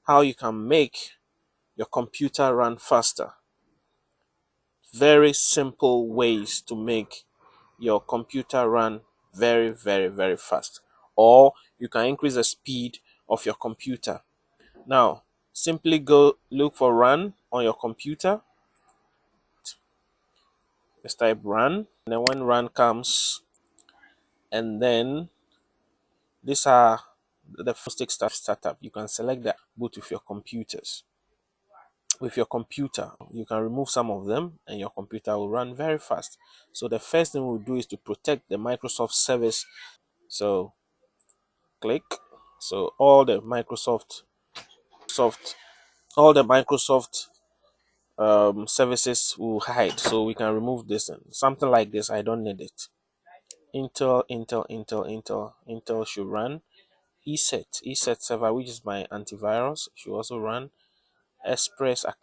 how you can make your computer run faster. Very simple ways to make your computer run very, very, very fast. Or you can increase the speed of your computer. Now, simply go look for run on your computer. Just type run. And then when run comes, and then these are the first startup. You can select that boot with your computers. With your computer, you can remove some of them and your computer will run very fast. So the first thing we'll do is to protect the Microsoft service. So click. So all the Microsoft services will hide. So we can remove this and something like this. I don't need it. Intel should run. E.S.I.T server, which is my antivirus, should also run. Express